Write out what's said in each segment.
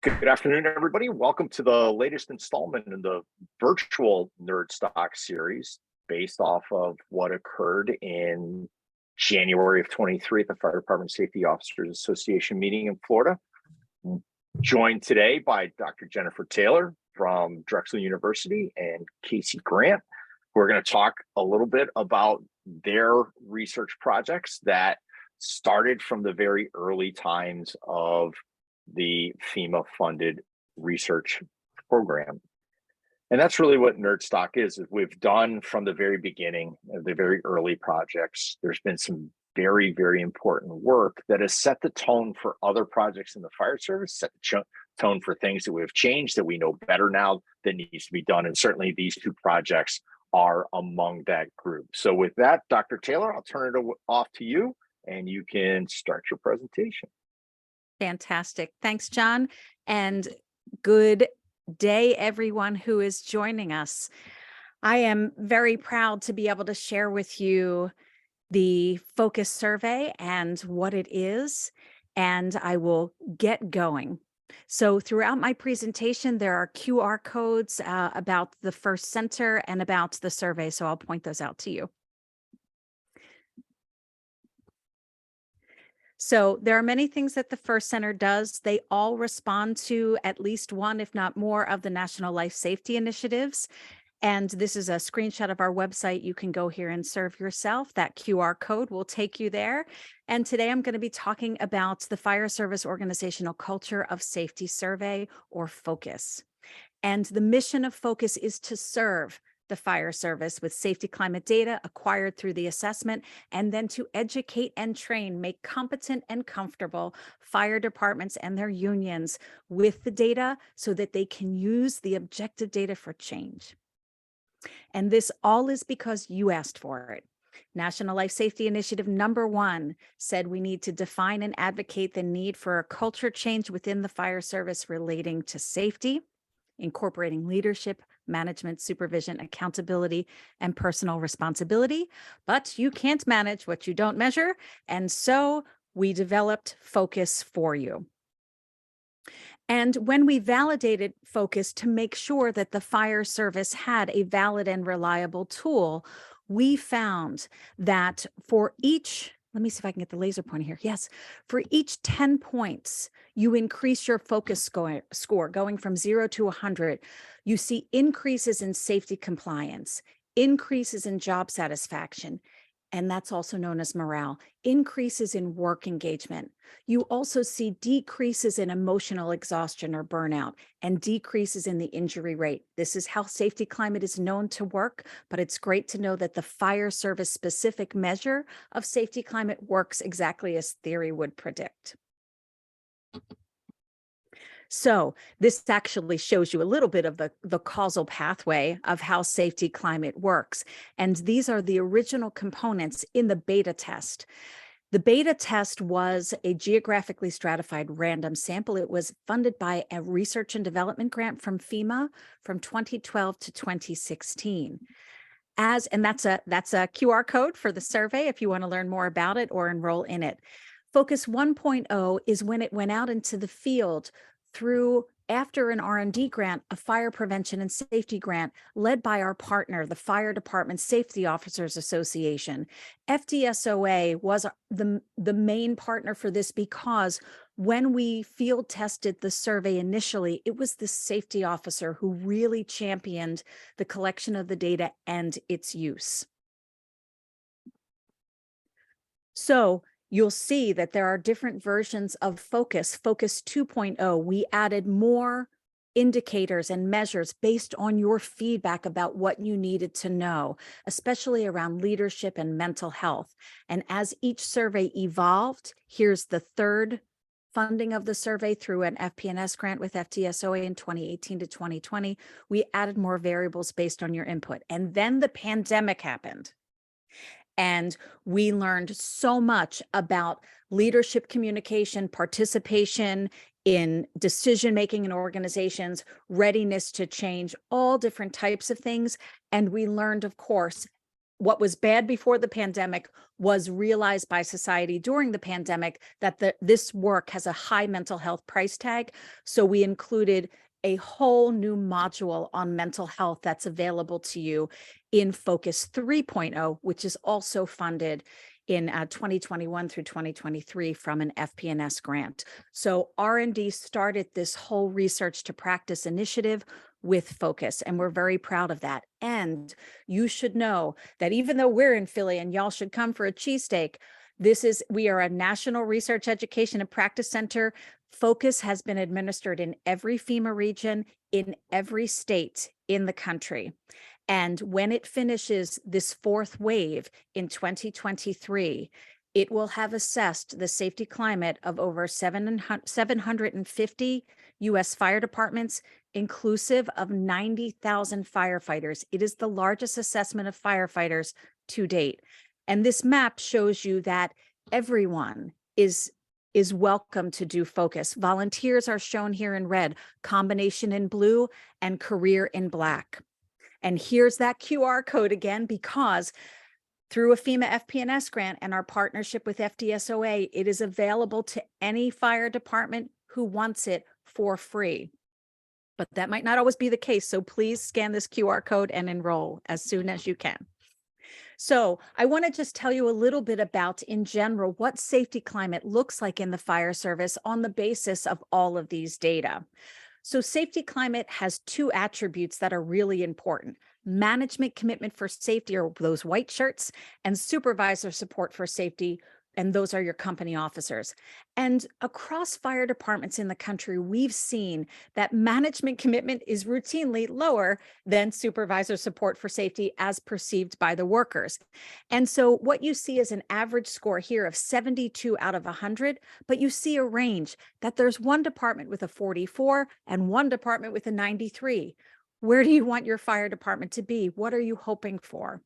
Good afternoon, everybody. Welcome to the latest installment in the virtual Nerdstock series based off of what occurred in January of 23 at the Fire Department Safety Officers Association meeting in Florida. Joined today by Dr. Jennifer Taylor from Drexel University and Casey Grant. We're going to talk a little bit about their research projects that started from the very early times of the FEMA-funded research program. And that's really what Nerdstock is we've done from the very beginning of the very early projects. There's been some very, very important work that has set the tone for other projects in the fire service, set the tone for things that we have changed, that we know better now that needs to be done. And certainly these two projects are among that group. So with that, Dr. Taylor, I'll turn it off to you and you can start your presentation. Fantastic. Thanks, John. And good day, everyone who is joining us. I am very proud to be able to share with you the focus survey and what it is, and I will get going. So throughout my presentation, there are QR codes about the first center and about the survey, so I'll point those out to you. So there are many things that the First Center does. They all respond to at least one, if not more, of the National Life Safety Initiatives. And this is a screenshot of our website. You can go here and serve yourself. That QR code will take you there. And today I'm going to be talking about the Fire Service Organizational Culture of Safety Survey, or FOCUS. And the mission of FOCUS is to serve the fire service with safety climate data acquired through the assessment, and then to educate and train, make competent and comfortable fire departments and their unions with the data so that they can use the objective data for change. And this all is because you asked for it. National Life Safety Initiative #1 said we need to define and advocate the need for a culture change within the fire service relating to safety, incorporating leadership, management, supervision, accountability, and personal responsibility. But you can't manage what you don't measure. And so we developed FOCUS for you. And when we validated FOCUS to make sure that the fire service had a valid and reliable tool, we found that for each, let me see if I can get the laser pointer here. Yes, for each 10 points, you increase your FOCUS score going from 0 to 100. You see increases in safety compliance, increases in job satisfaction, and that's also known as morale, increases in work engagement. You also see decreases in emotional exhaustion or burnout and decreases in the injury rate. This is how safety climate is known to work, but it's great to know that the fire service specific measure of safety climate works exactly as theory would predict. So this actually shows you a little bit of the causal pathway of how safety climate works. And these are the original components in the beta test. The beta test was a geographically stratified random sample. It was funded by a research and development grant from FEMA from 2012 to 2016. And that's a QR code for the survey if you want to learn more about it or enroll in it. FOCUS 1.0 is when it went out into the field through, after an R&D grant, a fire prevention and safety grant led by our partner, the Fire Department Safety Officers Association. FDSOA was the main partner for this because when we field tested the survey initially, it was the safety officer who really championed the collection of the data and its use. So you'll see that there are different versions of FOCUS. FOCUS 2.0, we added more indicators and measures based on your feedback about what you needed to know, especially around leadership and mental health. And as each survey evolved, here's the third funding of the survey through an FP&S grant with FDSOA in 2018 to 2020. We added more variables based on your input. And then the pandemic happened. And we learned so much about leadership communication, participation in decision-making in organizations, readiness to change, all different types of things. And we learned, of course, what was bad before the pandemic was realized by society during the pandemic, that this work has a high mental health price tag. So we included a whole new module on mental health that's available to you in Focus 3.0, which is also funded in 2021 through 2023 from an FP&S grant. So R&D started this whole research to practice initiative with Focus, and we're very proud of that. And you should know that even though we're in Philly and y'all should come for a cheesesteak, we are a national research education and practice center. Focus has been administered in every FEMA region, in every state in the country. And when it finishes this fourth wave in 2023, it will have assessed the safety climate of over 750 U.S. fire departments, inclusive of 90,000 firefighters. It is the largest assessment of firefighters to date. And this map shows you that everyone is welcome to do Focus. Volunteers are shown here in red, combination in blue, and career in black. And here's that QR code again, because through a FEMA FP&S grant and our partnership with FDSOA, it is available to any fire department who wants it for free. But that might not always be the case. So please scan this QR code and enroll as soon as you can. So I want to just tell you a little bit about, in general, what safety climate looks like in the fire service on the basis of all of these data. So safety climate has two attributes that are really important: management commitment for safety, or those white shirts, and supervisor support for safety, and those are your company officers. And across fire departments in the country, we've seen that management commitment is routinely lower than supervisor support for safety as perceived by the workers. And so what you see is an average score here of 72 out of 100, but you see a range that there's one department with a 44 and one department with a 93. Where do you want your fire department to be? What are you hoping for?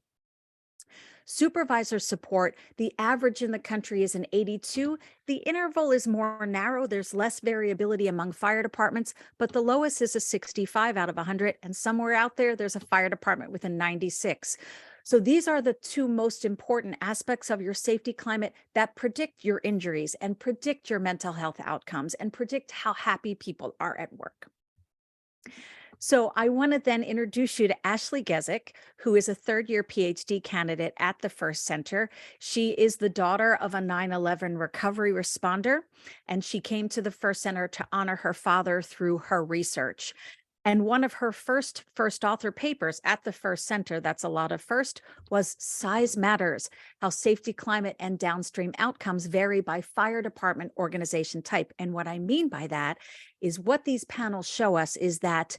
Supervisor support, the average in the country is an 82. The interval is more narrow. There's less variability among fire departments, but the lowest is a 65 out of 100. And somewhere out there, there's a fire department with a 96. So these are the two most important aspects of your safety climate that predict your injuries and predict your mental health outcomes and predict how happy people are at work. So I want to then introduce you to Ashley Gezik, who is a third-year PhD candidate at the First Center. She is the daughter of a 9/11 recovery responder, and she came to the First Center to honor her father through her research. And one of her first author papers at the First Center, that's a lot of first, was Size Matters: How Safety Climate and Downstream Outcomes Vary by Fire Department Organization Type. And what I mean by that is what these panels show us is that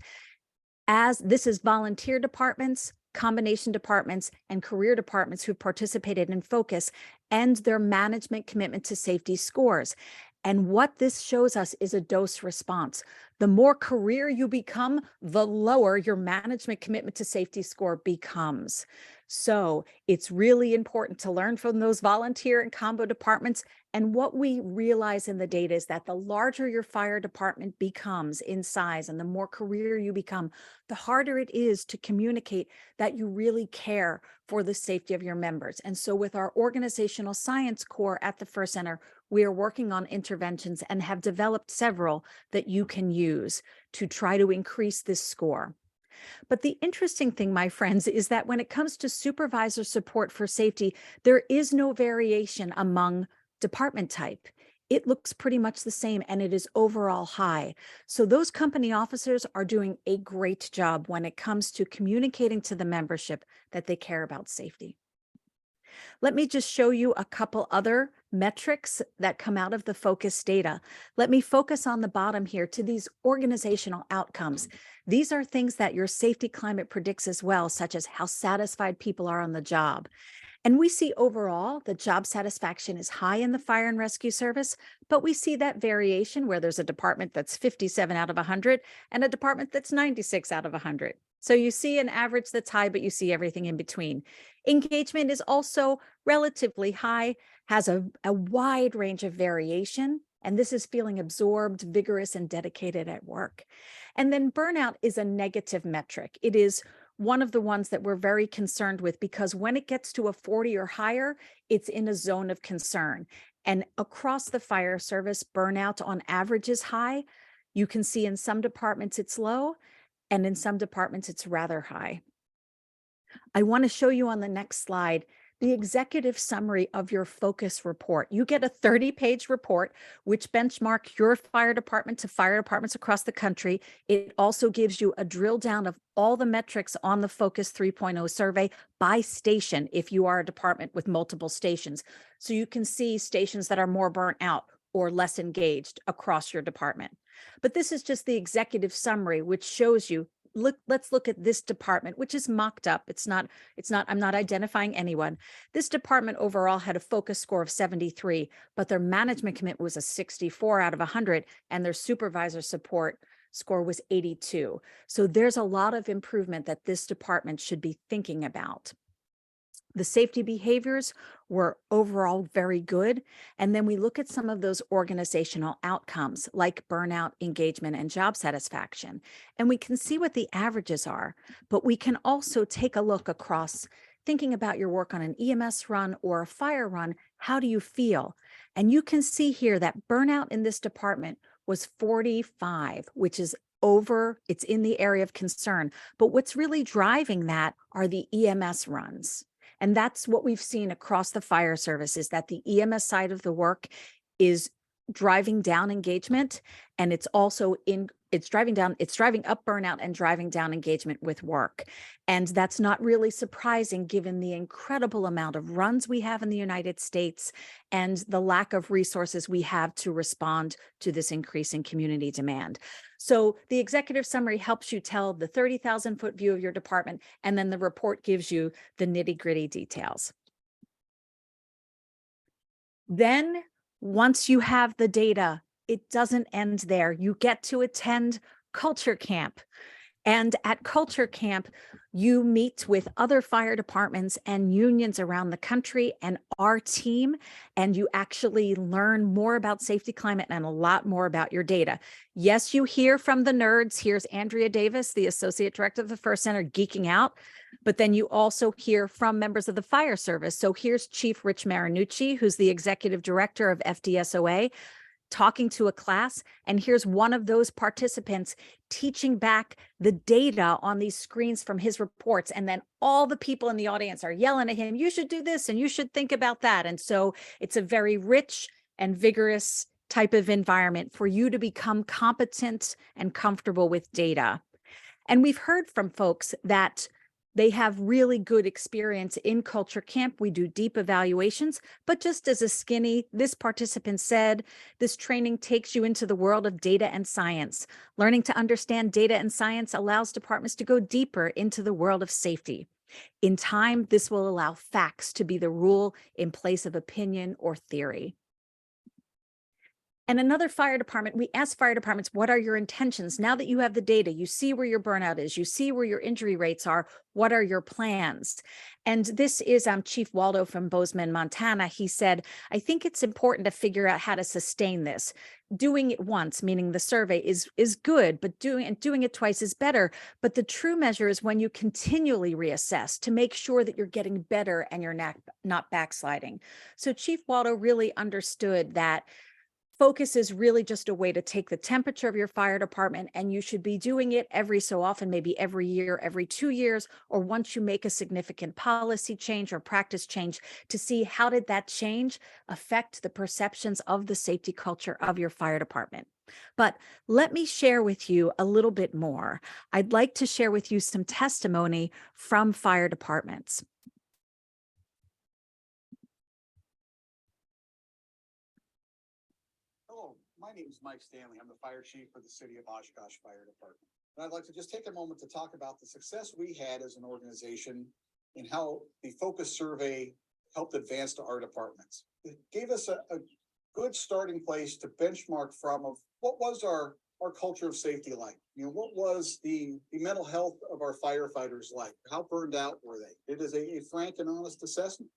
as this is volunteer departments, combination departments, and career departments who participated in Focus, and their management commitment to safety scores. And what this shows us is a dose response. The more career you become, the lower your management commitment to safety score becomes. So it's really important to learn from those volunteer and combo departments. And what we realize in the data is that the larger your fire department becomes in size and the more career you become, the harder it is to communicate that you really care for the safety of your members. And so with our organizational science core at the First Center, we are working on interventions and have developed several that you can use to try to increase this score. But the interesting thing, my friends, is that when it comes to supervisor support for safety, there is no variation among department type. It looks pretty much the same, and it is overall high. So those company officers are doing a great job when it comes to communicating to the membership that they care about safety. Let me just show you a couple other metrics that come out of the Focus data. Let me focus on the bottom here to these organizational outcomes. These are things that your safety climate predicts as well, such as how satisfied people are on the job. And we see overall the job satisfaction is high in the fire and rescue service, but we see that variation where there's a department that's 57 out of 100 and a department that's 96 out of 100. So you see an average that's high, but you see everything in between. Engagement is also relatively high, has a wide range of variation, and this is feeling absorbed, vigorous, and dedicated at work. And then burnout is a negative metric. It is one of the ones that we're very concerned with, because when it gets to a 40 or higher, it's in a zone of concern. And across the fire service, burnout on average is high. You can see in some departments it's low, and in some departments it's rather high. I want to show you on the next slide the executive summary of your focus report. You get a 30-page report, which benchmark your fire department to fire departments across the country. It also gives you a drill down of all the metrics on the Focus 3.0 survey by station, if you are a department with multiple stations. So you can see stations that are more burnt out or less engaged across your department. But this is just the executive summary, which shows you, let's look at this department, which is mocked up. I'm not identifying anyone. This department overall had a focus score of 73, but their management commitment was a 64 out of 100, and their supervisor support score was 82. So there's a lot of improvement that this department should be thinking about. The safety behaviors were overall very good. And then we look at some of those organizational outcomes like burnout, engagement, and job satisfaction. And we can see what the averages are, but we can also take a look across thinking about your work on an EMS run or a fire run. How do you feel? And you can see here that burnout in this department was 45, which is it's in the area of concern. But what's really driving that are the EMS runs. And that's what we've seen across the fire service, is that the EMS side of the work is driving down engagement, and it's also driving up burnout and driving down engagement with work. And that's not really surprising given the incredible amount of runs we have in the United States and the lack of resources we have to respond to this increase in community demand. So the executive summary helps you tell the 30,000-foot view of your department, and then the report gives you the nitty-gritty details. Then, once you have the data, it doesn't end there. You get to attend Culture Camp. And at Culture Camp, you meet with other fire departments and unions around the country and our team, and you actually learn more about safety climate and a lot more about your data. Yes, you hear from the nerds. Here's Andrea Davis, the Associate Director of the First Center, geeking out. But then you also hear from members of the fire service. So here's Chief Rich Marinucci, who's the Executive Director of FDSOA, talking to a class. And here's one of those participants teaching back the data on these screens from his reports. And then all the people in the audience are yelling at him, you should do this and you should think about that. And so it's a very rich and vigorous type of environment for you to become competent and comfortable with data. And we've heard from folks that they have really good experience in Culture Camp. We do deep evaluations, but just as a skinny, this participant said, this training takes you into the world of data and science. Learning to understand data and science allows departments to go deeper into the world of safety. In time, this will allow facts to be the rule in place of opinion or theory. And another fire department, we ask fire departments, what are your intentions? Now that you have the data, you see where your burnout is, you see where your injury rates are, what are your plans? And this is Chief Waldo from Bozeman, Montana. He said, I think it's important to figure out how to sustain this. Doing it once, meaning the survey, is good, but doing it twice is better. But the true measure is when you continually reassess to make sure that you're getting better and you're not backsliding. So Chief Waldo really understood that focus is really just a way to take the temperature of your fire department, and you should be doing it every so often, maybe every year, every 2 years, or once you make a significant policy change or practice change, to see how did that change affect the perceptions of the safety culture of your fire department. But let me share with you a little bit more. I'd like to share with you some testimony from fire departments. My name is Mike Stanley. I'm the fire chief for the city of Oshkosh Fire Department. And I'd like to just take a moment to talk about the success we had as an organization and how the focus survey helped advance to our departments. It gave us a good starting place to benchmark from of what was our culture of safety like. You know, what was the mental health of our firefighters like? How burned out were they? It is a frank and honest assessment.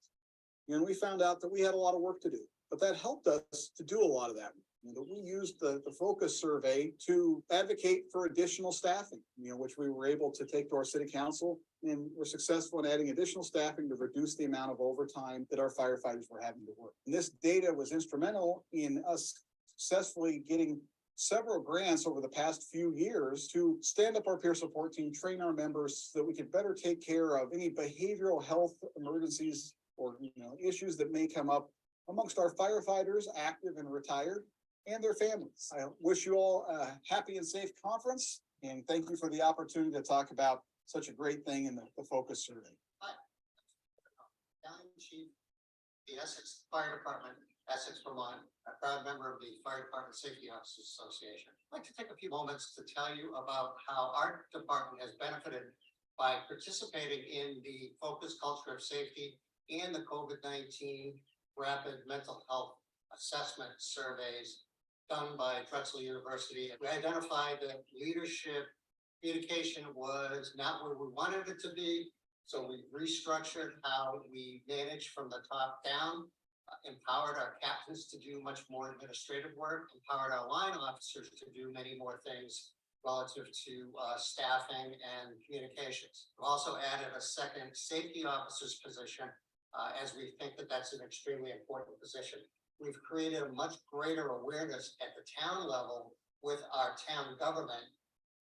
And we found out that we had a lot of work to do, but that helped us to do a lot of that. That we used the focus survey to advocate for additional staffing, which we were able to take to our city council, and we're successful in adding additional staffing to reduce the amount of overtime that our firefighters were having to work. And this data was instrumental in us successfully getting several grants over the past few years to stand up our peer support team, train our members so that we could better take care of any behavioral health emergencies or issues that may come up amongst our firefighters, active and retired, and their families. I wish you all a happy and safe conference, and thank you for the opportunity to talk about such a great thing in the focus survey. Hi, County Chief, the Essex Fire Department, Essex, Vermont, a proud member of the Fire Department Safety Officers Association. I'd like to take a few moments to tell you about how our department has benefited by participating in the focus culture of safety and the COVID-19 rapid mental health assessment surveys done by Drexel University. We identified that leadership communication was not where we wanted it to be, so we restructured how we manage from the top down, empowered our captains to do much more administrative work, empowered our line officers to do many more things relative to staffing and communications. We've also added a second safety officer's position as we think that that's an extremely important position. We've created a much greater awareness at the town level with our town government.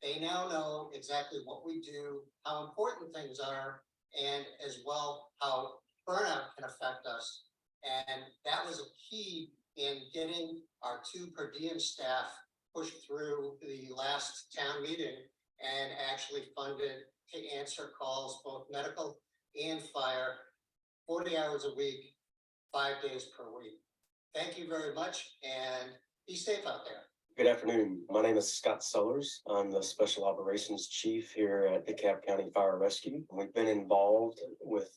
They now know exactly what we do, how important things are, and as well how burnout can affect us. And that was a key in getting our 2 per diem staff pushed through the last town meeting and actually funded to answer calls, both medical and fire, 40 hours a week, 5 days per week. Thank you very much, and be safe out there. Good afternoon. My name is Scott Sellers. I'm the Special Operations Chief here at DeKalb County Fire Rescue. We've been involved with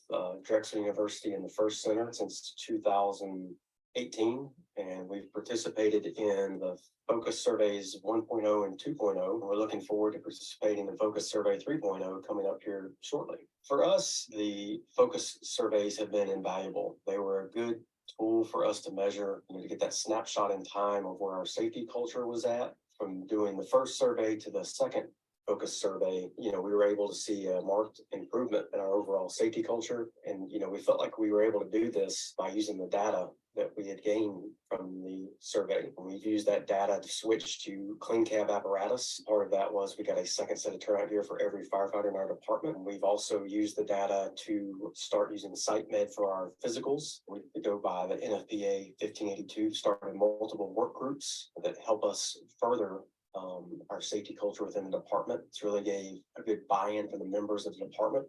Drexel University in the First Center since 2018, and we've participated in the Focus Surveys 1.0 and 2.0. We're looking forward to participating in Focus Survey 3.0 coming up here shortly. For us, the Focus Surveys have been invaluable. They were a good tool for us to measure, to get that snapshot in time of where our safety culture was at. From doing the first survey to the second focus survey, we were able to see a marked improvement in our overall safety culture. And, we felt like we were able to do this by using the data that we had gained from the survey. We've used that data to switch to clean cab apparatus. Part of that was we got a second set of turnout gear for every firefighter in our department. We've also used the data to start using Site Med for our physicals. We go by the NFPA 1582, started multiple work groups that help us further our safety culture within the department. It's really gave a good buy-in for the members of the department.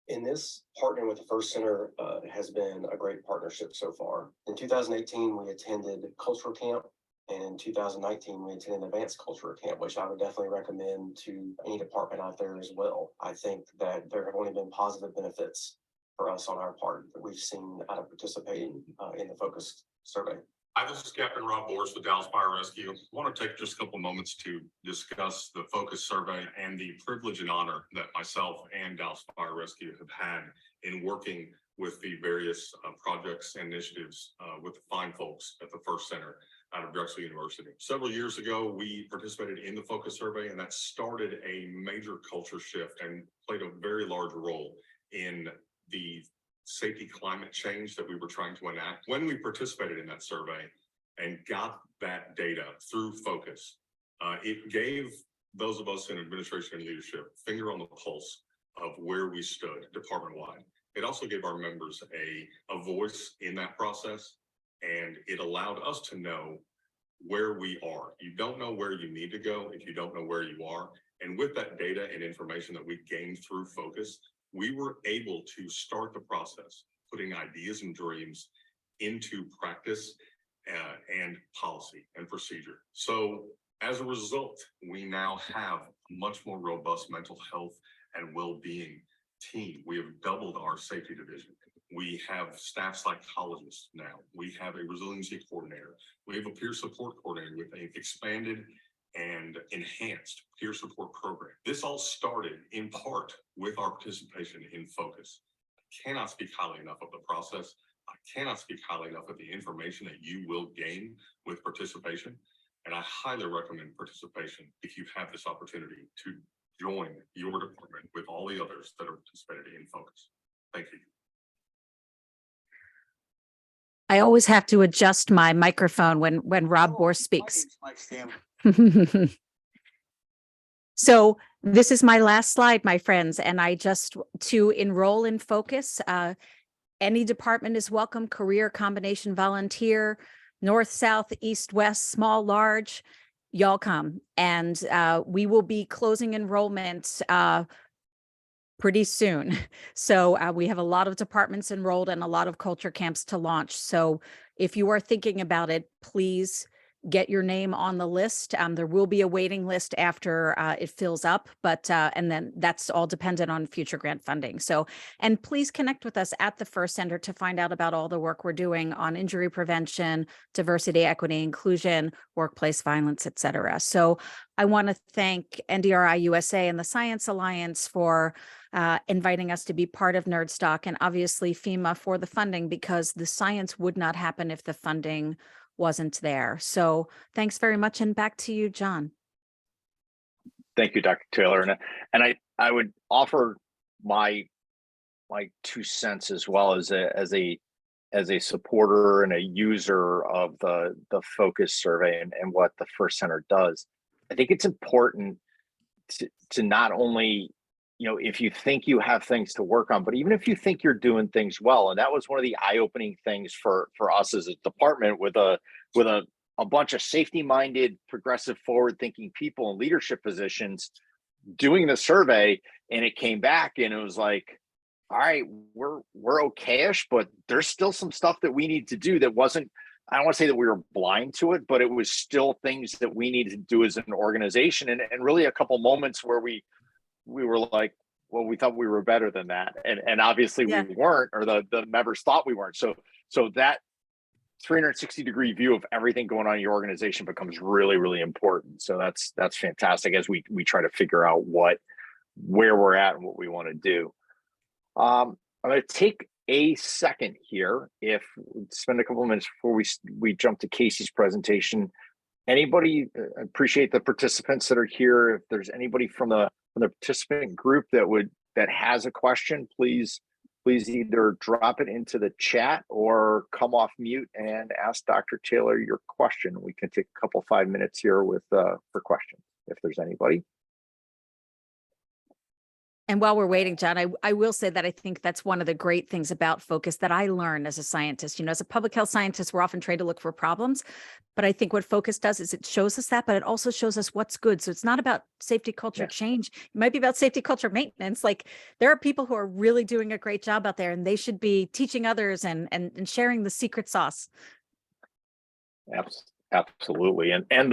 In this, partnering with the First Center has been a great partnership so far. In 2018, we attended Cultural Camp, and in 2019, we attended Advanced Cultural Camp, which I would definitely recommend to any department out there as well. I think that there have only been positive benefits for us on our part that we've seen out of participating in the Focus Survey. Hi, this is Captain Rob Morris with Dallas Fire Rescue. I want to take just a couple moments to discuss the Focus Survey and the privilege and honor that myself and Dallas Fire Rescue have had in working with the various projects and initiatives with the fine folks at the First Center out of Drexel University. Several years ago, we participated in the Focus Survey, and that started a major culture shift and played a very large role in the safety climate change that we were trying to enact. When we participated in that survey and got that data through Focus, it gave those of us in administration and leadership finger on the pulse of where we stood department-wide. It also gave our members a voice in that process, and it allowed us to know where we are. You don't know where you need to go if you don't know where you are. And with that data and information that we gained through Focus, we were able to start the process, putting ideas and dreams into practice and policy and procedure. So as a result, we now have a much more robust mental health and well-being team. We have doubled our safety division. We have staff psychologists now. We have a resiliency coordinator. We have a peer support coordinator with an expanded and enhanced peer support program. This all started in part with our participation in Focus. I cannot speak highly enough of the process. I cannot speak highly enough of the information that you will gain with participation. And I highly recommend participation if you have this opportunity to join your department with all the others that are participating in Focus. Thank you. I always have to adjust my microphone when Rob Oh, Bohr my speaks. name's Mike Stanley. So this is my last slide, my friends, and to enroll in Focus, any department is welcome, career, combination, volunteer, north, south, east, west, small, large, y'all come. And we will be closing enrollment pretty soon. So we have a lot of departments enrolled and a lot of culture camps to launch. So if you are thinking about it, please get your name on the list. There will be a waiting list after it fills up, but and then that's all dependent on future grant funding. So, and please connect with us at the First Center to find out about all the work we're doing on injury prevention, diversity, equity, inclusion, workplace violence, et cetera. So I want to thank NDRI USA and the Science Alliance for inviting us to be part of Nerdstock, and obviously FEMA for the funding, because the science would not happen if the funding wasn't there. So thanks very much. And back to you, John. Thank you, Dr. Taylor. And I would offer my 2 cents as well as a supporter and a user of the Focus survey and what the First Center does. I think it's important to not only, if you think you have things to work on, but even if you think you're doing things well. And that was one of the eye-opening things for us as a department with a bunch of safety-minded, progressive, forward-thinking people in leadership positions doing the survey. And it came back and it was like, all right, we're okay-ish, but there's still some stuff that we need to do that wasn't, I don't want to say that we were blind to it, but it was still things that we needed to do as an organization. And really a couple moments where we were like, well, we thought we were better than that. And obviously we weren't, or the members thought we weren't. So that 360-degree view of everything going on in your organization becomes really, really important. So that's fantastic as we try to figure out where we're at and what we want to do. I'm going to take a second here, spend a couple of minutes before we jump to Casey's presentation. Anybody, appreciate the participants that are here. If there's anybody from the participant group that has a question, please either drop it into the chat or come off mute and ask Dr. Taylor your question. We can take a couple 5 minutes here for questions if there's anybody. And while we're waiting, John, I will say that I think that's one of the great things about Focus that I learned as a scientist. As a public health scientist, we're often trained to look for problems, but I think what Focus does is it shows us that, but it also shows us what's good. So it's not about safety culture change. It might be about safety culture maintenance. Like, there are people who are really doing a great job out there, and they should be teaching others and sharing the secret sauce. Absolutely. And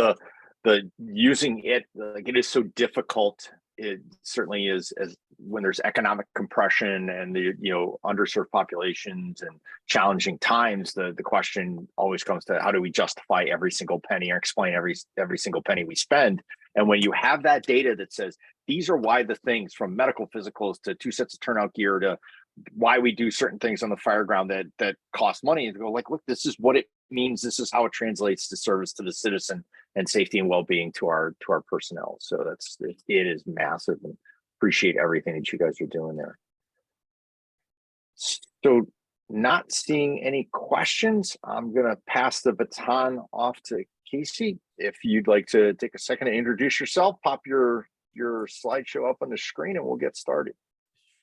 the using it, like, it is so difficult. It certainly is, as when there's economic compression and the underserved populations and challenging times, the question always comes to, how do we justify every single penny or explain every single penny we spend? And when you have that data that says these are why the things, from medical physicals to 2 sets of turnout gear to why we do certain things on the fire ground that cost money, and go like, look, this is what it means. This is how it translates to service to the citizen and safety and well-being to our personnel. So it is massive, and appreciate everything that you guys are doing there. So not seeing any questions, I'm going to pass the baton off to Casey. If you'd like to take a second to introduce yourself, pop your slideshow up on the screen and we'll get started.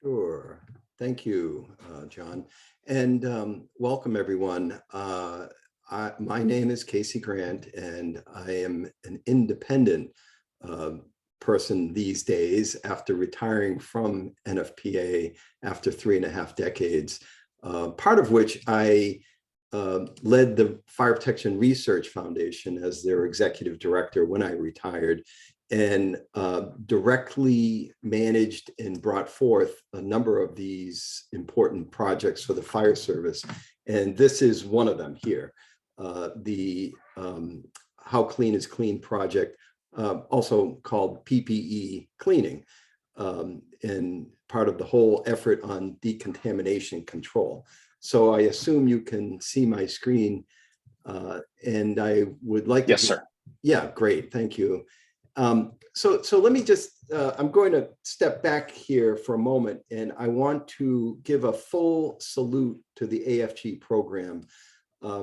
Sure. Thank you, John. And welcome, everyone. My name is Casey Grant, and I am an independent person these days after retiring from NFPA after 3.5 decades, part of which I led the Fire Protection Research Foundation as their executive director when I retired, and directly managed and brought forth a number of these important projects for the fire service. And this is one of them here, the How Clean is Clean project, also called PPE cleaning, and part of the whole effort on decontamination control. So I assume you can see my screen. And I would like to. Yes, sir. Yeah, great. Thank you. So let me just, I'm going to step back here for a moment, and I want to give a full salute to the AFG program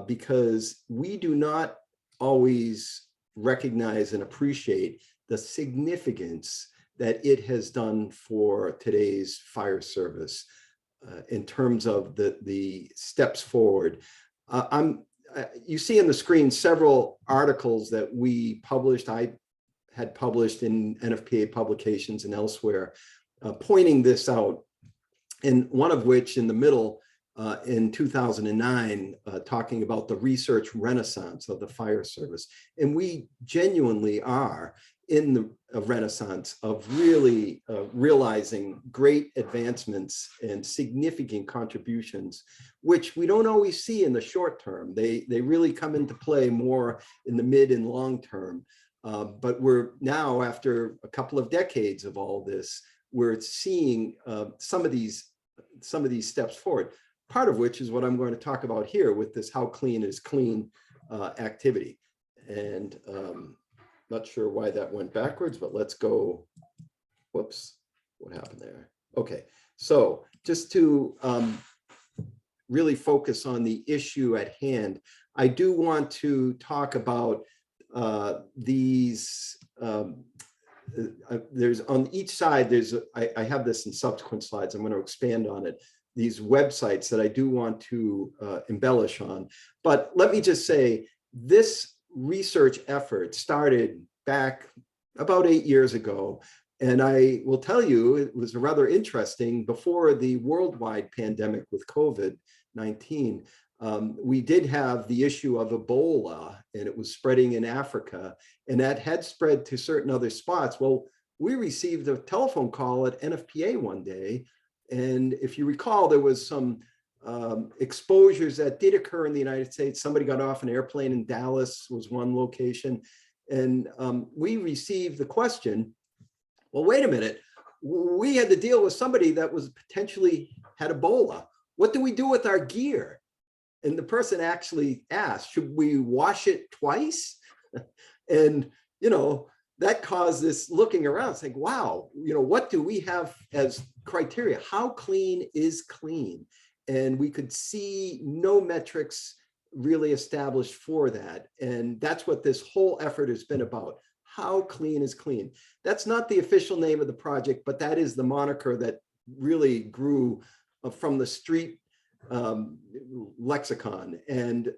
because we do not always recognize and appreciate the significance that it has done for today's fire service in terms of the steps forward. You see on the screen several articles that we published. I had published in NFPA publications and elsewhere, pointing this out. And one of which in the middle in 2009, talking about the research renaissance of the fire service. And we genuinely are in the renaissance of really realizing great advancements and significant contributions, which we don't always see in the short term. They really come into play more in the mid and long term. But we're now, after a couple of decades of all this, we're seeing some of these steps forward, part of which is what I'm going to talk about here with this How Clean is Clean activity. And not sure why that went backwards, but let's go. Whoops, what happened there? Okay, so just to really focus on the issue at hand, I do want to talk about these. There's on each side, I have this in subsequent slides. I'm going to expand on it. These websites that I do want to embellish on. But let me just say, this research effort started back about 8 years ago. And I will tell you, it was rather interesting. Before the worldwide pandemic with COVID-19, we did have the issue of Ebola, and it was spreading in Africa, and that had spread to certain other spots. Well, we received a telephone call at NFPA one day. And if you recall, there was some exposures that did occur in the United States. Somebody got off an airplane in Dallas, was one location. And we received the question, well, wait a minute, we had to deal with somebody that was potentially had Ebola. What do we do with our gear? And the person actually asked, should we wash it twice? And, you know, that caused this looking around saying, wow, you know, what do we have as criteria? How clean is clean? And we could see no metrics really established for that. And that's what this whole effort has been about. How clean is clean? That's not the official name of the project, but that is the moniker that really grew from the street lexicon, and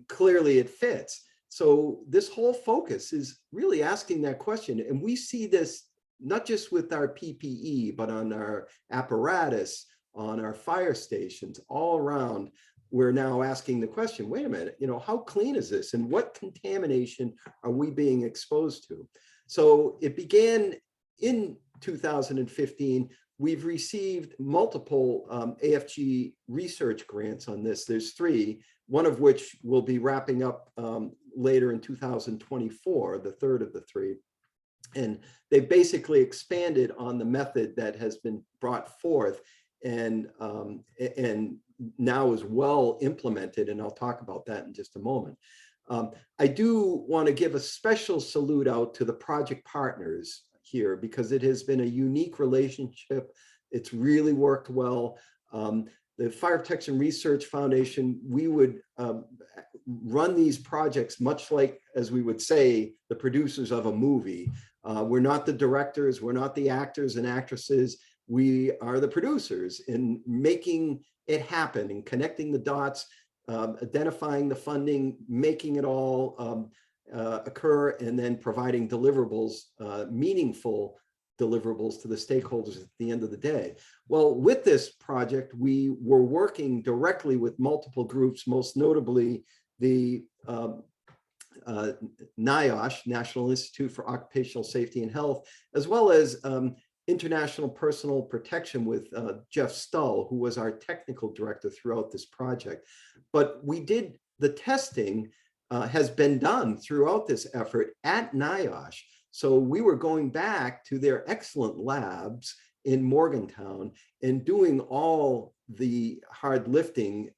clearly it fits. So this whole focus is really asking that question. And we see this not just with our PPE, but on our apparatus, on our fire stations, all around. We're now asking the question, wait a minute, you know, how clean is this? And what contamination are we being exposed to? So it began in 2015. We've received multiple AFG research grants on this. There's 3, one of which will be wrapping up later in 2024, the third of the 3. And they basically expanded on the method that has been brought forth and now is well implemented. And I'll talk about that in just a moment. I do want to give a special salute out to the project partners here, because it has been a unique relationship. It's really worked well. The Fire Protection Research Foundation, we would run these projects much like, as we would say, the producers of a movie. We're not the directors, we're not the actors and actresses. We are the producers in making it happen and connecting the dots, identifying the funding, making it all occur, and then providing deliverables, meaningful deliverables to the stakeholders at the end of the day. Well, with this project, we were working directly with multiple groups, most notably the NIOSH, National Institute for Occupational Safety and Health, as well as International Personal Protection with Jeff Stull, who was our technical director throughout this project. But we did the testing has been done throughout this effort at NIOSH. So we were going back to their excellent labs in Morgantown and doing all the hard lifting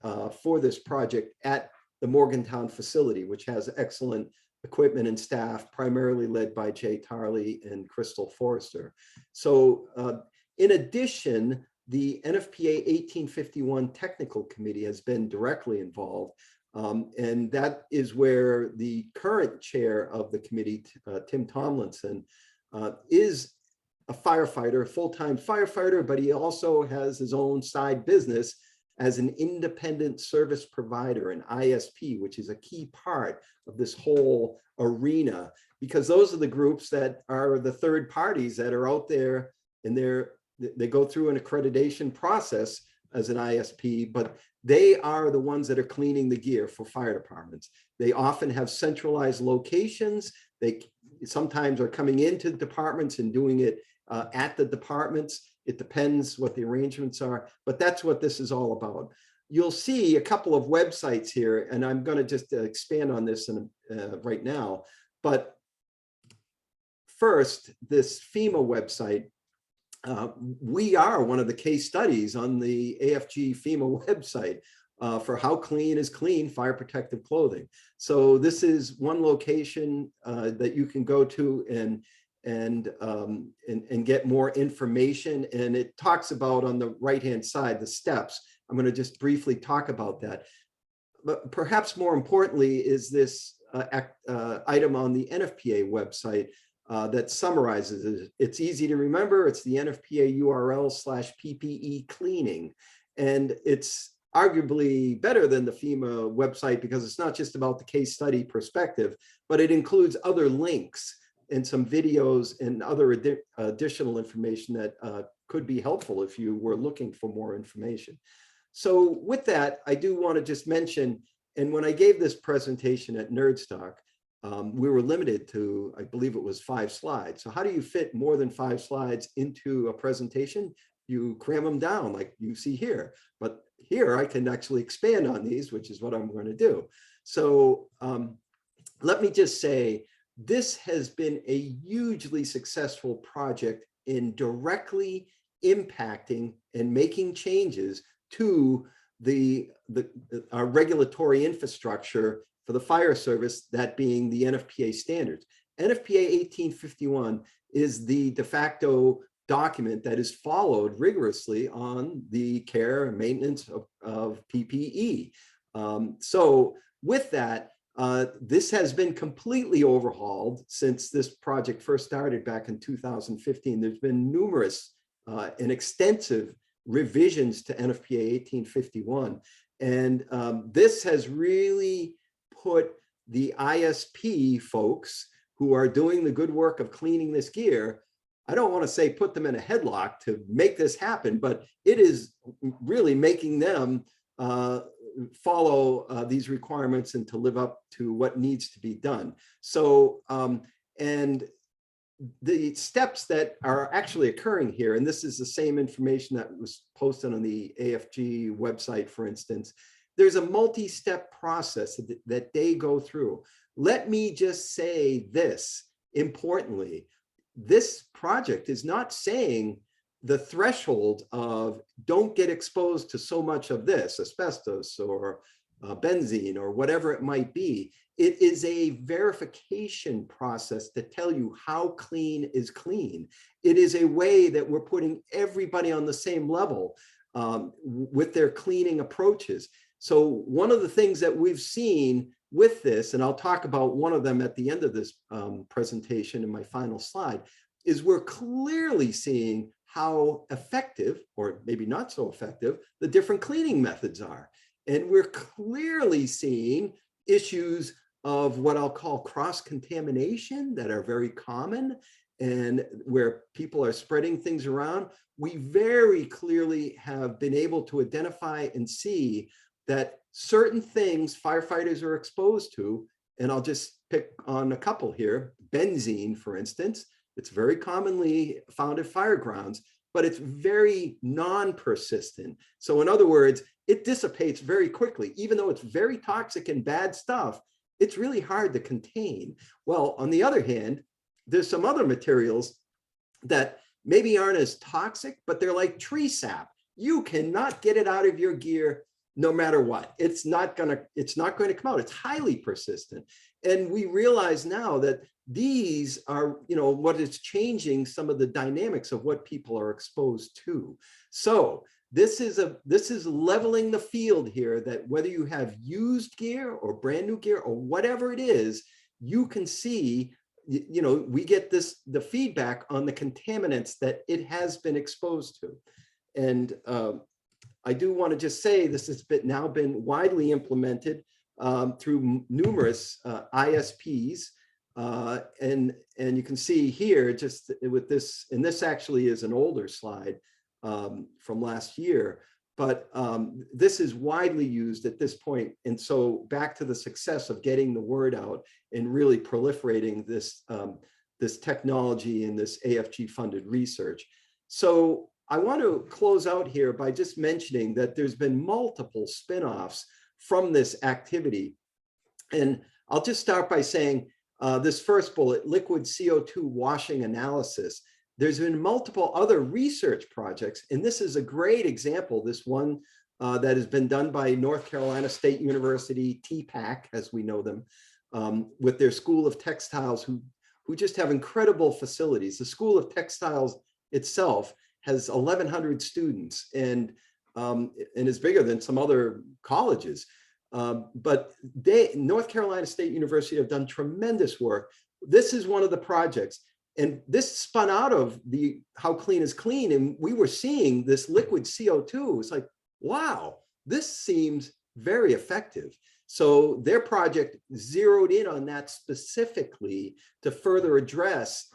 for this project at the Morgantown facility, which has excellent equipment and staff, primarily led by Jay Tarley and Crystal Forrester. So in addition, the NFPA 1851 Technical Committee has been directly involved. And that is where the current chair of the committee, Tim Tomlinson, is a firefighter, a full-time firefighter, but he also has his own side business as an independent service provider, an ISP, which is a key part of this whole arena, because those are the groups that are the third parties that are out there, and they go through an accreditation process as an ISP, but they are the ones that are cleaning the gear for fire departments. They often have centralized locations. They sometimes are coming into departments and doing it at the departments. It depends what the arrangements are, but that's what this is all about. You'll see a couple of websites here, and I'm going to just expand on this right now. But first, this FEMA website, we are one of the case studies on the AFG FEMA website for how clean is clean fire protective clothing. So this is one location that you can go to and get more information. And it talks about on the right-hand side, the steps. I'm going to just briefly talk about that. But perhaps more importantly is this item on the NFPA website that summarizes it. It's easy to remember. It's the NFPA URL/PPE cleaning. And it's arguably better than the FEMA website because it's not just about the case study perspective, but it includes other links and some videos and other additional information that could be helpful if you were looking for more information. So with that, I do want to just mention, and when I gave this presentation at Nerdstock, we were limited to, I believe it was 5 slides. So how do you fit more than 5 slides into a presentation? You cram them down like you see here. But here I can actually expand on these, which is what I'm going to do. So let me just say, this has been a hugely successful project in directly impacting and making changes to our regulatory infrastructure for the fire service, that being the NFPA standards. NFPA 1851 is the de facto document that is followed rigorously on the care and maintenance of PPE. So with that, this has been completely overhauled since this project first started back in 2015. There's been numerous and extensive revisions to NFPA 1851. And this has really put the ISP folks who are doing the good work of cleaning this gear, I don't want to say put them in a headlock to make this happen, but it is really making them follow these requirements and to live up to what needs to be done. So, and the steps that are actually occurring here, and this is the same information that was posted on the AFG website, for instance, there's a multi-step process that they go through. Let me just say this, importantly, this project is not saying the threshold of don't get exposed to so much of this, asbestos or benzene or whatever it might be. It is a verification process to tell you how clean is clean. It is a way that we're putting everybody on the same level with their cleaning approaches. So one of the things that we've seen with this, and I'll talk about one of them at the end of this presentation in my final slide, is we're clearly seeing how effective, or maybe not so effective, the different cleaning methods are. And we're clearly seeing issues of what I'll call cross-contamination that are very common and where people are spreading things around. We very clearly have been able to identify and see that certain things firefighters are exposed to, and I'll just pick on a couple here. Benzene, for instance, it's very commonly found at fire grounds, but it's very non-persistent. So in other words, it dissipates very quickly. Even though it's very toxic and bad stuff, it's really hard to contain. Well, on the other hand, there's some other materials that maybe aren't as toxic, but they're like tree sap. you cannot get it out of your gear no matter what. It's not going to come out. It's highly persistent. And we realize now that these are, what is changing some of the dynamics of what people are exposed to. So this is leveling the field here, that whether you have used gear or brand new gear or whatever it is, you can see, we get the feedback on the contaminants that it has been exposed to. And I do want to just say this has now been widely implemented through numerous ISPs. And you can see here, just with this, and this actually is an older slide from last year, but this is widely used at this point. And so back to the success of getting the word out and really proliferating this, this technology and this AFG funded research. So I want to close out here by just mentioning that there's been multiple spin-offs from this activity. And I'll just start by saying this first bullet, liquid CO2 washing analysis. There's been multiple other research projects, and this is a great example, this one that has been done by North Carolina State University, TPAC, as we know them, with their School of Textiles, who just have incredible facilities. The School of Textiles itself has 1,100 students and is bigger than some other colleges. But North Carolina State University have done tremendous work. This is one of the projects. And this spun out of the How Clean is Clean. And we were seeing this liquid CO2. It's like, wow, this seems very effective. So their project zeroed in on that specifically to further address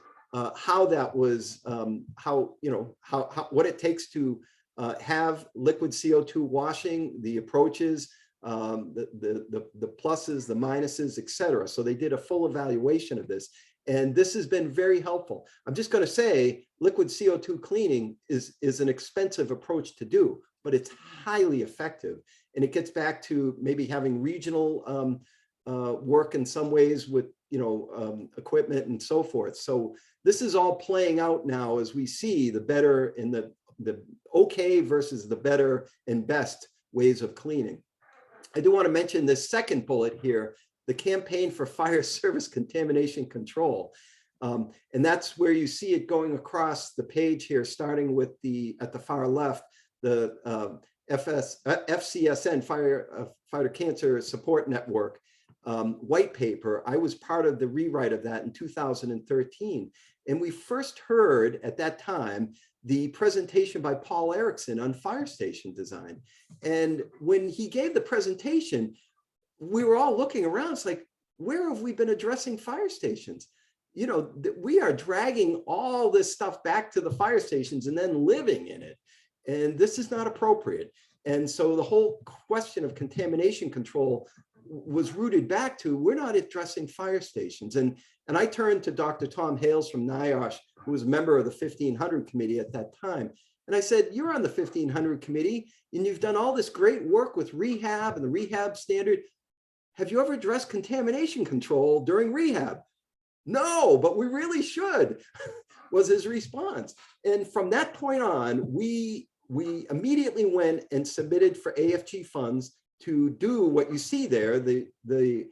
how that was, what it takes to have liquid CO2 washing, the approaches, the pluses, the minuses, et cetera. So they did a full evaluation of this. And this has been very helpful. I'm just going to say liquid CO2 cleaning is an expensive approach to do, but it's highly effective. And it gets back to maybe having regional work in some ways with equipment and so forth. So this is all playing out now as we see the better and the okay versus the better and best ways of cleaning. I do want to mention this second bullet here, the campaign for fire service contamination control. And that's where you see it going across the page here, starting with at the far left, the FCSN, Fighter Cancer Support Network white paper. I was part of the rewrite of that in 2013. And we first heard at that time the presentation by Paul Erickson on fire station design. And when he gave the presentation, we were all looking around. It's like, where have we been addressing fire stations? We are dragging all this stuff back to the fire stations and then living in it. And this is not appropriate. And so the whole question of contamination control was rooted back to, we're not addressing fire stations. And I turned to Dr. Tom Hales from NIOSH, who was a member of the 1500 committee at that time. And I said, you're on the 1500 committee and you've done all this great work with rehab and the rehab standard. Have you ever addressed contamination control during rehab? No, but we really should, was his response. And from that point on, we immediately went and submitted for AFG funds to do what you see there, the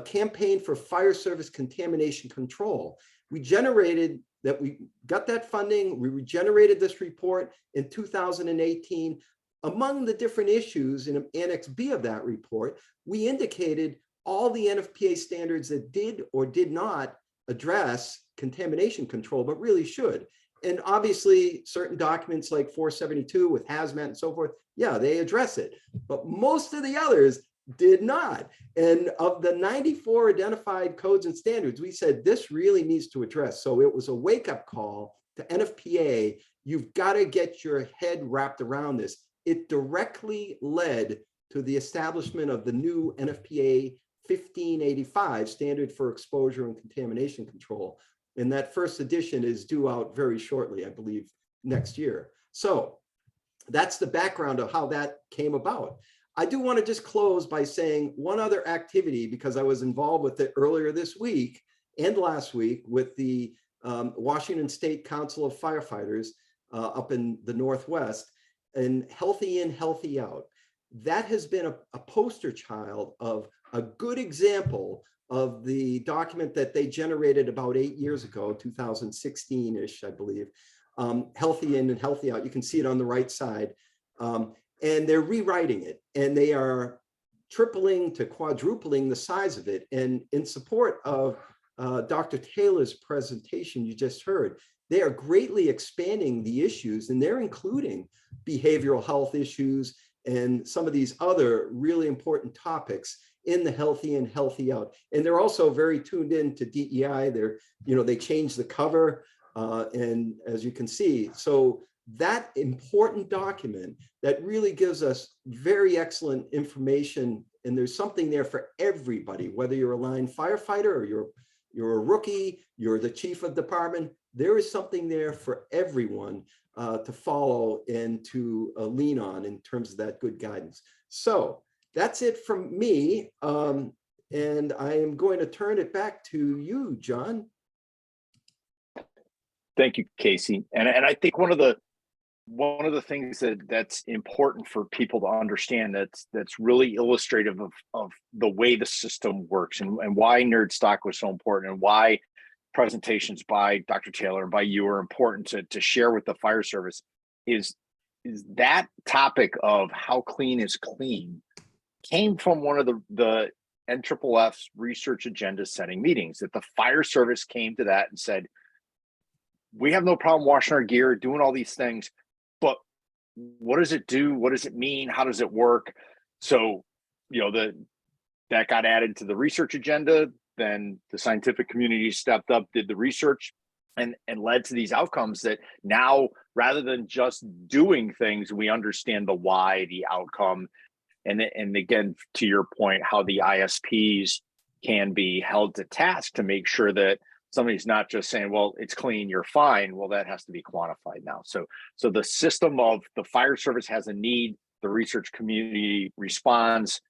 campaign for fire service contamination control. We got that funding, we generated this report in 2018. Among the different issues in Annex B of that report, we indicated all the NFPA standards that did or did not address contamination control, but really should. And obviously, certain documents like 472 with hazmat and so forth, yeah, they address it. But most of the others did not. And of the 94 identified codes and standards, we said this really needs to address. So it was a wake-up call to NFPA. You've got to get your head wrapped around this. It directly led to the establishment of the new NFPA 1585 standard for exposure and contamination control. And that first edition is due out very shortly, I believe, next year. So that's the background of how that came about. I do want to just close by saying one other activity, because I was involved with it earlier this week and last week with the Washington State Council of Firefighters up in the Northwest. and healthy in, healthy out. That has been a poster child of a good example of the document that they generated about 8 years ago, 2016-ish, I believe, healthy in and healthy out. You can see it on the right side. And they're rewriting it, and they are tripling to quadrupling the size of it. And in support of Dr. Taylor's presentation you just heard, they are greatly expanding the issues, and they're including behavioral health issues and some of these other really important topics in the healthy and healthy out. And they're also very tuned in to DEI. They changed the cover, and as you can see, so that important document that really gives us very excellent information, and there's something there for everybody, whether you're a line firefighter or you're a rookie, you're the chief of department, there is something there for everyone to follow and to lean on in terms of that good guidance. So that's it from me. And I am going to turn it back to you, John. Thank you, Casey. And I think one of the things that's important for people to understand that's really illustrative of the way the system works, and why Nerdstock was so important, and why presentations by Dr. Taylor and by you are important to share with the fire service is that topic of how clean is clean came from one of the NFF's research agenda setting meetings, that the fire service came to that and said, we have no problem washing our gear, doing all these things, but what does it do? What does it mean? How does it work? So, that got added to the research agenda. Then the scientific community stepped up, did the research, and led to these outcomes that now, rather than just doing things, we understand the why, the outcome. And again, to your point, how the ISPs can be held to task to make sure that somebody's not just saying, well, it's clean, you're fine. Well, that has to be quantified now. So the system of the fire service has a need, the research community responds,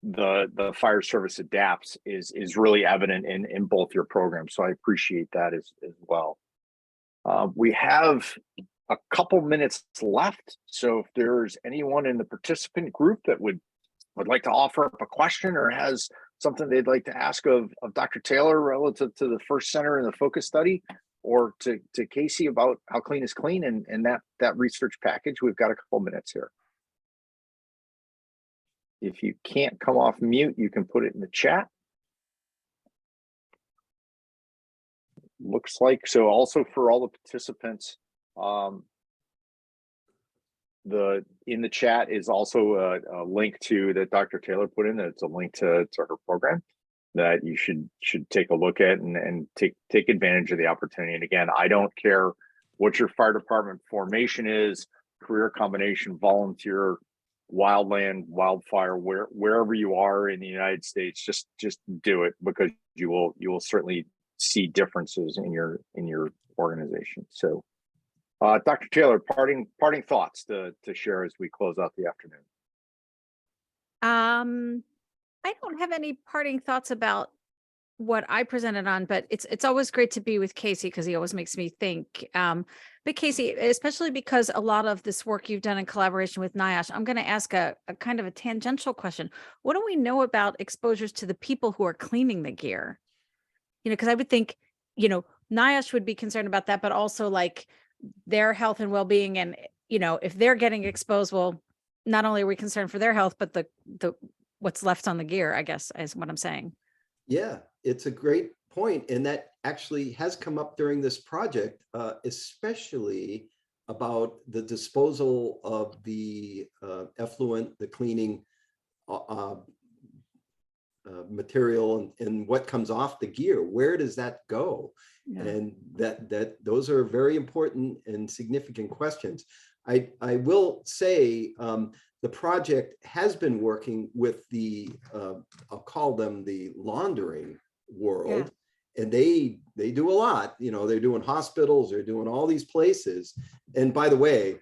the fire service adapts is really evident in both your programs. So I appreciate that as well. We have a couple minutes left. So if there's anyone in the participant group that would like to offer up a question or has something they'd like to ask of Dr. Taylor relative to the first center and the focus study, or to Casey about how clean is clean and that research package, we've got a couple minutes here. If you can't come off mute, you can put it in the chat. Looks like, so also for all the participants, in the chat is also a link to that Dr. Taylor put in. It's a link to her program that you should take a look at and take advantage of the opportunity. And again, I don't care what your fire department formation is, career combination, volunteer, wildland, wildfire, wherever you are in the United States, just do it, because you will certainly see differences in your organization. So Dr. Taylor, parting thoughts to share as we close out the afternoon. I don't have any parting thoughts about what I presented on, but it's always great to be with Casey because he always makes me think. But Casey, especially because a lot of this work you've done in collaboration with NIOSH, I'm going to ask a kind of a tangential question. What do we know about exposures to the people who are cleaning the gear? Because I would think, NIOSH would be concerned about that, but also like their health and well-being. And, if they're getting exposed, well, not only are we concerned for their health, but the what's left on the gear, I guess, is what I'm saying. Yeah, it's a great point. And that actually has come up during this project, especially about the disposal of the effluent, the cleaning material, and what comes off the gear. Where does that go? Yeah. And that those are very important and significant questions. I will say the project has been working with the I'll call them the laundering world. Yeah. And they do a lot. They're doing hospitals, they're doing all these places. And by the way,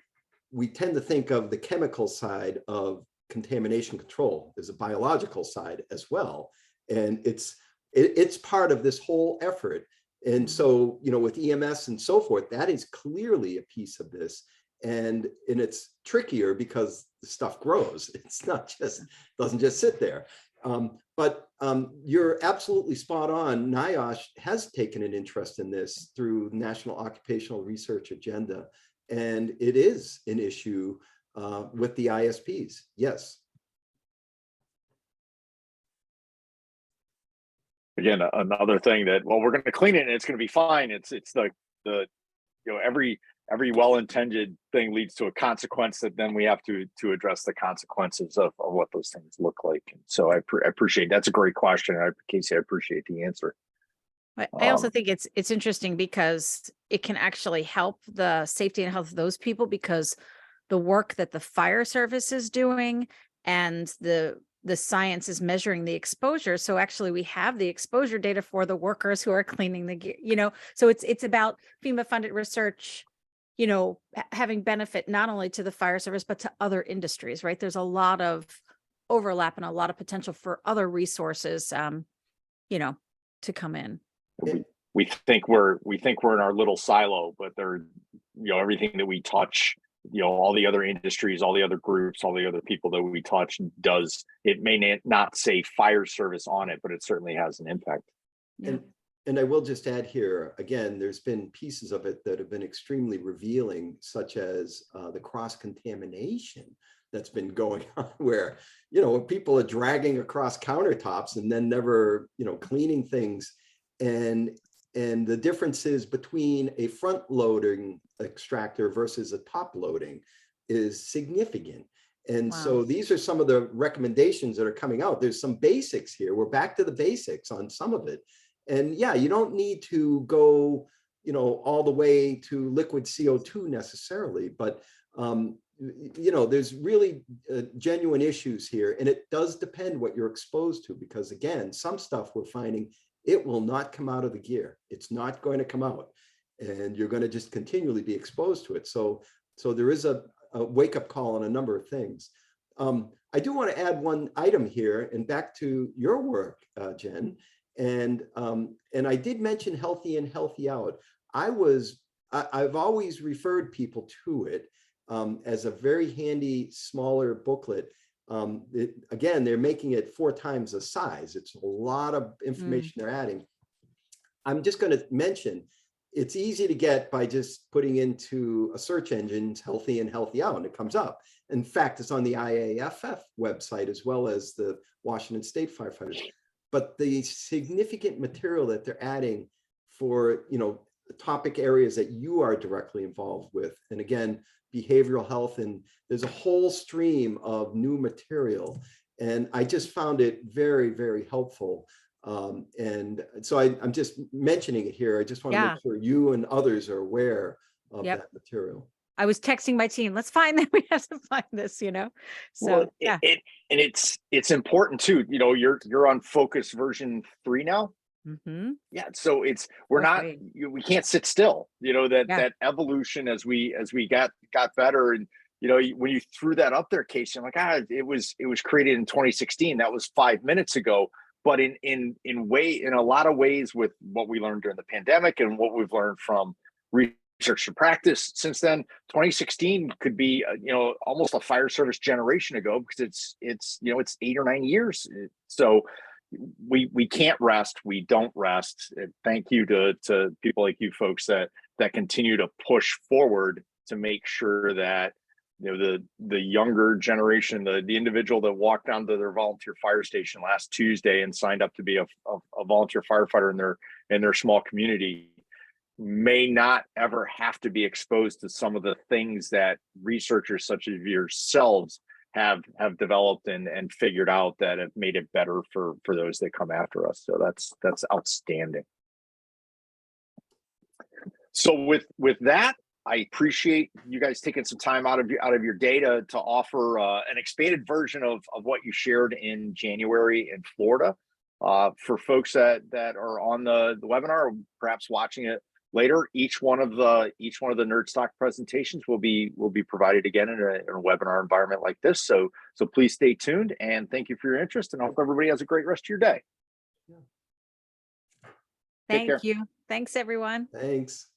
we tend to think of the chemical side of contamination control. There's a biological side as well, and it's part of this whole effort. And so, with EMS and so forth, that is clearly a piece of this. And it's trickier because the stuff grows. It's not just, doesn't just sit there. But you're absolutely spot on. NIOSH has taken an interest in this through National Occupational Research Agenda. And it is an issue with the ISPs. Yes. Again, another thing that, well, we're going to clean it and it's going to be fine. It's the every well-intended thing leads to a consequence that then we have to address the consequences of what those things look like. And so I appreciate, that's a great question. Casey, I appreciate the answer. I also think it's interesting because it can actually help the safety and health of those people, because the work that the fire service is doing and the science is measuring the exposure. So actually we have the exposure data for the workers who are cleaning the gear, so it's about FEMA funded research, having benefit not only to the fire service, but to other industries, right? There's a lot of overlap and a lot of potential for other resources, to come in. We think we're in our little silo, but they're, everything that we touch, all the other industries, all the other groups, all the other people that we touch does, it may not say fire service on it, but it certainly has an impact. Yeah. And I will just add here, again, there's been pieces of it that have been extremely revealing, such as the cross-contamination that's been going on, where, people are dragging across countertops and then never, cleaning things. And the differences between a front loading extractor versus a top loading is significant. And Wow. so these are some of the recommendations that are coming out. There's some basics here. We're back to the basics on some of it. And yeah, you don't need to go, all the way to liquid CO2 necessarily, but there's really genuine issues here. And it does depend what you're exposed to, because again, some stuff we're finding, it will not come out of the gear. It's not going to come out, and you're going to just continually be exposed to it. So there is a wake-up call on a number of things. I do want to add one item here, and back to your work, Jen. And I did mention Healthy In, Healthy Out. I've always referred people to it as a very handy, smaller booklet. Again, they're making it 4 times the size. It's a lot of information they're adding. I'm just going to mention, it's easy to get by just putting into a search engine, Healthy In, Healthy Out, and it comes up. In fact, it's on the IAFF website as well as the Washington State Firefighters. But the significant material that they're adding for, topic areas that you are directly involved with, and again, behavioral health, and there's a whole stream of new material. And I just found it very, very helpful. And so I'm just mentioning it here. I just want to make sure you and others are aware of that material. I was texting my team, let's find that. We have to find this, So well, it's important too. You're on Focus version 3 now. Mm-hmm. Yeah. So we can't sit still, that evolution as we got better. And, when you threw that up there, Casey, I'm like, it was created in 2016. That was 5 minutes ago. But in a lot of ways, with what we learned during the pandemic and what we've learned from research to practice since then, 2016 could be, almost a fire service generation ago, because it's 8 or 9 years. So we can't rest. We don't rest. Thank you to people like you folks that continue to push forward to make sure that the younger generation, the individual that walked down to their volunteer fire station last Tuesday and signed up to be a volunteer firefighter in their small community, may not ever have to be exposed to some of the things that researchers such as yourselves have developed and figured out that have made it better for those that come after us. So that's outstanding. So with that, I appreciate you guys taking some time out of your day to offer an expanded version of what you shared in January in Florida. For folks that are on the webinar, or perhaps watching it later, each one of the Nerdstock presentations will be provided again in a webinar environment like this. So please stay tuned, and thank you for your interest, and I hope everybody has a great rest of your day. Thank you. Thanks, everyone. Thanks.